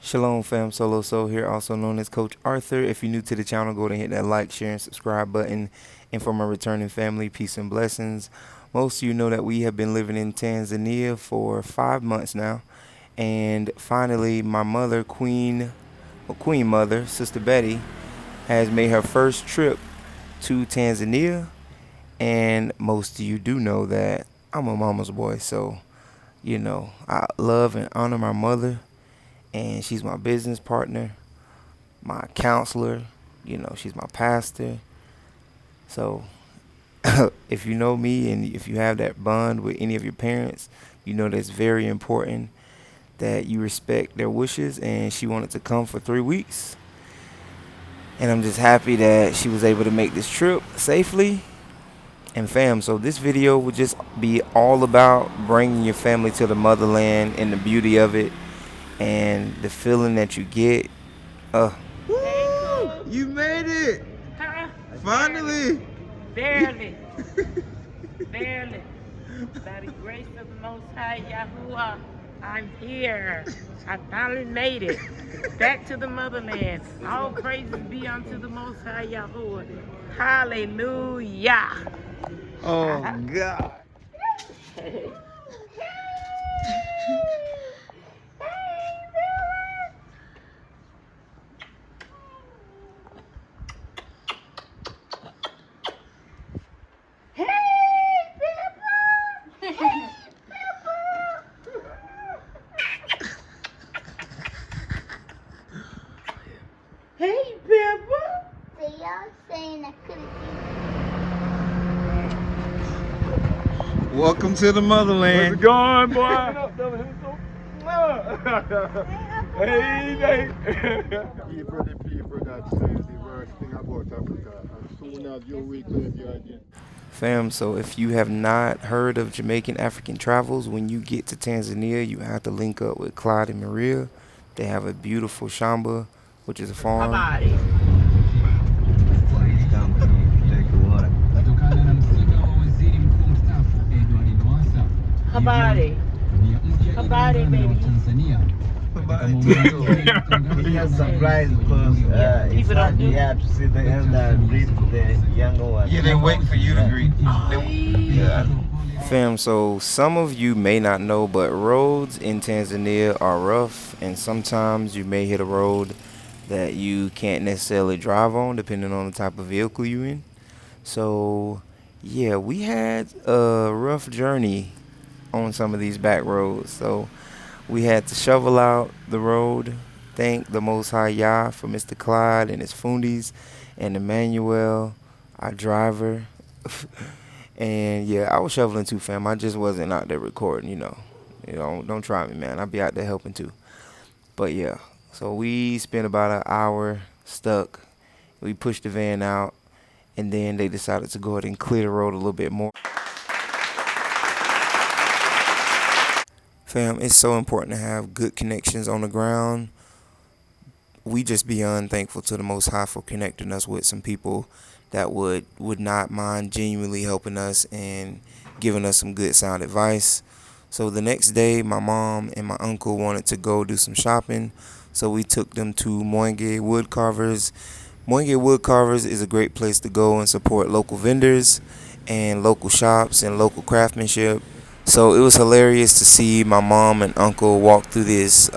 Shalom Fam, Solo Soul here, also known as Coach Arthur. If you're new to the channel, go ahead and hit that like, share, and subscribe button. And for my returning family, peace and blessings. Most of you know that we have been living in Tanzania for 5 months now. And finally, my mother, Queen Mother, Sister Betty, has made her first trip to Tanzania. And most of you do know that I'm a mama's boy. So, you know, I love and honor my mother. And she's my business partner, my counselor, you know, she's my pastor. So if you know me and if you have that bond with any of your parents, you know that's very important that you respect their wishes. And she wanted to come for 3 weeks. And I'm just happy that she was able to make this trip safely. And fam, so this video will just be all about bringing your family to the motherland and the beauty of it. And the feeling that you get, Woo! You made it! Huh? Finally! Barely. Barely. By the grace of the Most High Yahuwah, I'm here. I finally made it. Back to the motherland. All praises be unto the Most High Yahuwah. Hallelujah. Oh God! Hey, Peppa. So y'all saying I couldn't Welcome to the motherland. How's it going, boy? Hey, People that say the worst thing about Africa. As soon as you reclaim your identity. fam, so if you have not heard of Jamaican African Travels, when you get to Tanzania, you have to link up with Clyde and Maria. They have a beautiful shamba, which is a farm. Habari. Habari. Habari, baby. He was surprised because he had to see the elder greet the younger one. Yeah, they wait for you to greet. Yeah. Fam, so some of you may not know, but roads in Tanzania are rough, and sometimes you may hit a road that you can't necessarily drive on depending on the type of vehicle you're in. So yeah, we had a rough journey on some of these back roads. So we had to shovel out the road. Thank the Most High Yah for Mr. Clyde and his fundies and Emmanuel, our driver. And yeah, I was shoveling too, fam. I just wasn't out there recording, you know. Don't try me, man. I'll be out there helping too. But yeah, so we spent about an hour stuck. We pushed the van out, and then they decided to go ahead and clear the road a little bit more. Fam, it's so important to have good connections on the ground. We just beyond thankful to the Most High for connecting us with some people that would not mind genuinely helping us and giving us some good sound advice. So the next day, my mom and my uncle wanted to go do some shopping, so we took them to Moinge Wood Carvers. Moinge Wood Carvers is a great place to go and support local vendors and local shops and local craftsmanship. So it was hilarious to see my mom and uncle walk through these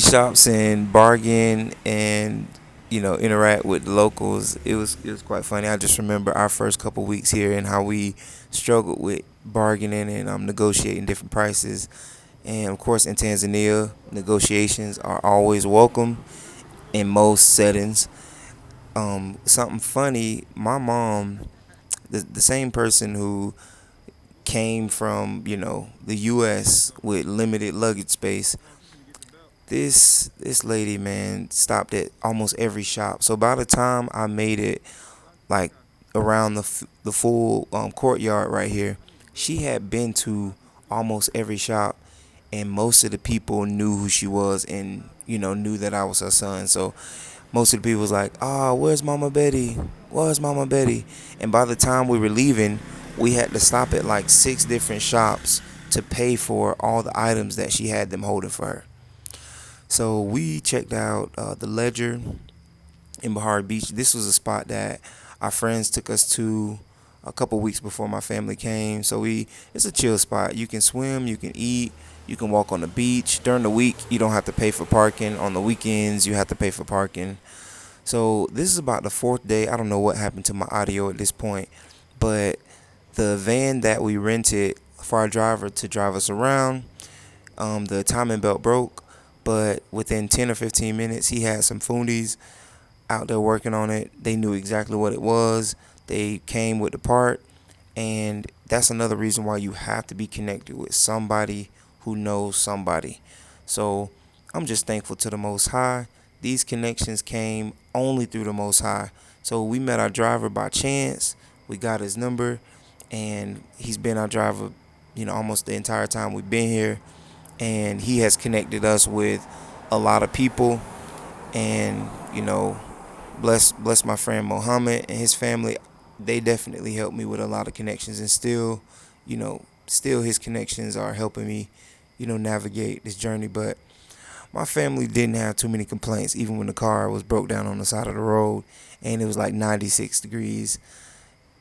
shops and bargain and, you know, interact with the locals. It was quite funny. I just remember our first couple weeks here and how we struggled with bargaining and negotiating different prices. And of course, in Tanzania, negotiations are always welcome in most settings. Something funny, my mom, the same person who came from, you know, the U.S. with limited luggage space, this lady, man, stopped at almost every shop. So by the time I made it, like, around the full courtyard right here, she had been to almost every shop, and most of the people knew who she was and, you know, knew that I was her son. So most of the people was like, where's Mama Betty? Where's Mama Betty? And by the time we were leaving, we had to stop at like 6 different shops to pay for all the items that she had them holding for her. So we checked out the Ledger in Bahari Beach. This was a spot that our friends took us to a couple weeks before my family came. So it's a chill spot. You can swim, you can eat, you can walk on the beach. During the week, you don't have to pay for parking. On the weekends, you have to pay for parking. So this is about the 4th day. I don't know what happened to my audio at this point, but the van that we rented for our driver to drive us around, the timing belt broke, but within 10 or 15 minutes, he had some fundies out there working on it. They knew exactly what it was. They came with the part, and that's another reason why you have to be connected with somebody who knows somebody. So I'm just thankful to the Most High. These connections came only through the Most High. So we met our driver by chance. We got his number, and he's been our driver, almost the entire time we've been here. And he has connected us with a lot of people, and bless my friend Mohammed and his family. They definitely helped me with a lot of connections, and still his connections are helping me, navigate this journey. But my family didn't have too many complaints, even when the car was broke down on the side of the road, and it was like 96 degrees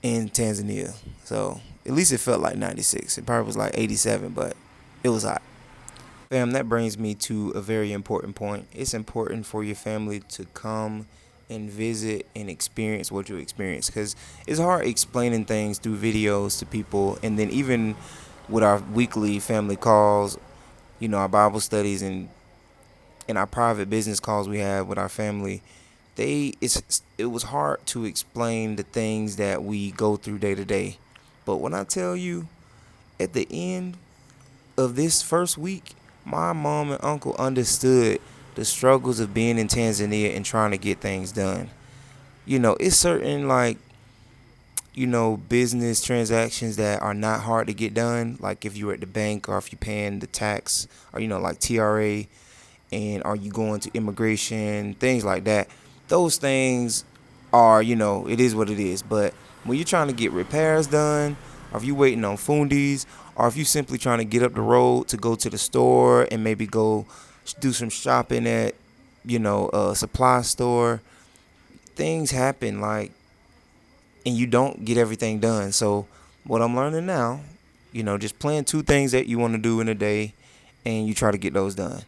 in Tanzania. So at least it felt like 96. It probably was like 87, but it was hot. Fam, that brings me to a very important point. It's important for your family to come and visit and experience what you experience, because it's hard explaining things through videos to people, and then even with our weekly family calls, our Bible studies and our private business calls we have with our family, it was hard to explain the things that we go through day to day. But when I tell you, at the end of this first week, my mom and uncle understood the struggles of being in Tanzania and trying to get things done. It's certain business transactions that are not hard to get done. Like if you're at the bank, or if you're paying the tax, or like TRA, and are you going to immigration, things like that. Those things are, it is what it is. But when you're trying to get repairs done, or if you're waiting on fundies, or if you're simply trying to get up the road to go to the store and maybe go do some shopping at, a supply store, things happen, and you don't get everything done. So what I'm learning now, just plan 2 things that you want to do in a day, and you try to get those done.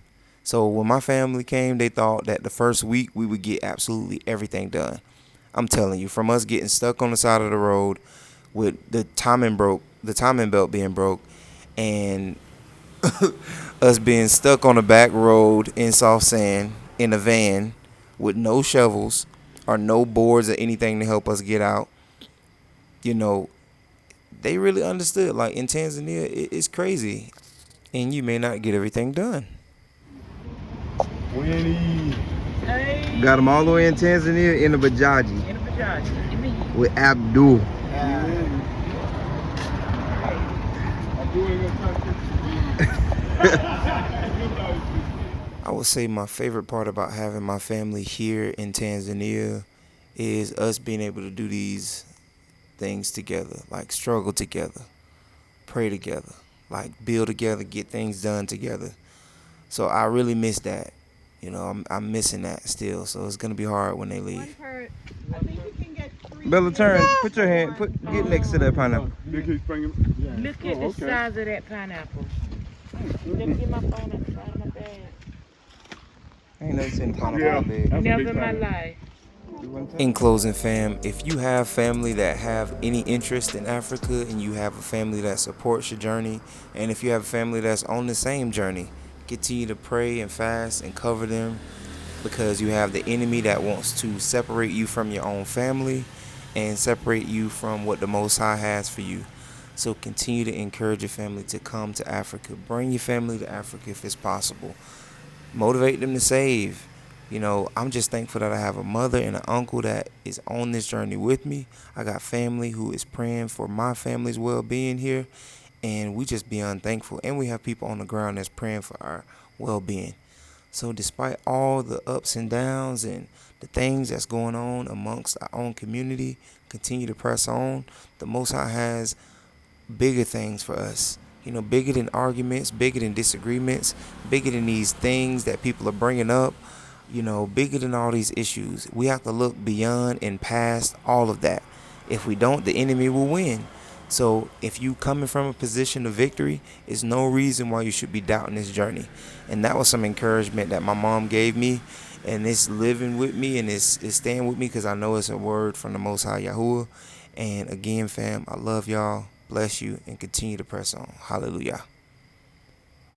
So when my family came, they thought that the first week we would get absolutely everything done. I'm telling you, from us getting stuck on the side of the road with the timing belt being broke, and us being stuck on a back road in soft sand in a van with no shovels or no boards or anything to help us get out. They really understood. Like in Tanzania, it's crazy, and you may not get everything done. Hey. Got them all the way in Tanzania in a Bajaji In a Bajaji. In the heat. with Abdul. I would say my favorite part about having my family here in Tanzania is us being able to do these things together, like struggle together, pray together, like build together, get things done together. So I really miss that. I'm missing that still. So it's gonna be hard when they leave. Bella, turn. Put your hand. Get next to that pineapple. Look at the size of that pineapple. Let me get my phone outside of my bag. I ain't never seen pineapple that big. Never in my life. In closing, fam, if you have family that have any interest in Africa, and you have a family that supports your journey, and if you have a family that's on the same journey, continue to pray and fast and cover them, because you have the enemy that wants to separate you from your own family and separate you from what the Most High has for you. So continue to encourage your family to come to Africa. Bring your family to Africa if it's possible. Motivate them to save. I'm just thankful that I have a mother and an uncle that is on this journey with me. I got family who is praying for my family's well-being here, and we just beyond thankful. And we have people on the ground that's praying for our well-being. So despite all the ups and downs and the things that's going on amongst our own community, continue to press on. The Most High has bigger things for us. Bigger than arguments, bigger than disagreements, bigger than these things that people are bringing up, bigger than all these issues. We have to look beyond and past all of that. If we don't, the enemy will win. So if you coming from a position of victory, it's no reason why you should be doubting this journey. And that was some encouragement that my mom gave me, and it's living with me, and it's staying with me, because I know it's a word from the Most High Yahuwah. And again, fam, I love y'all. Bless you, and continue to press on. Hallelujah.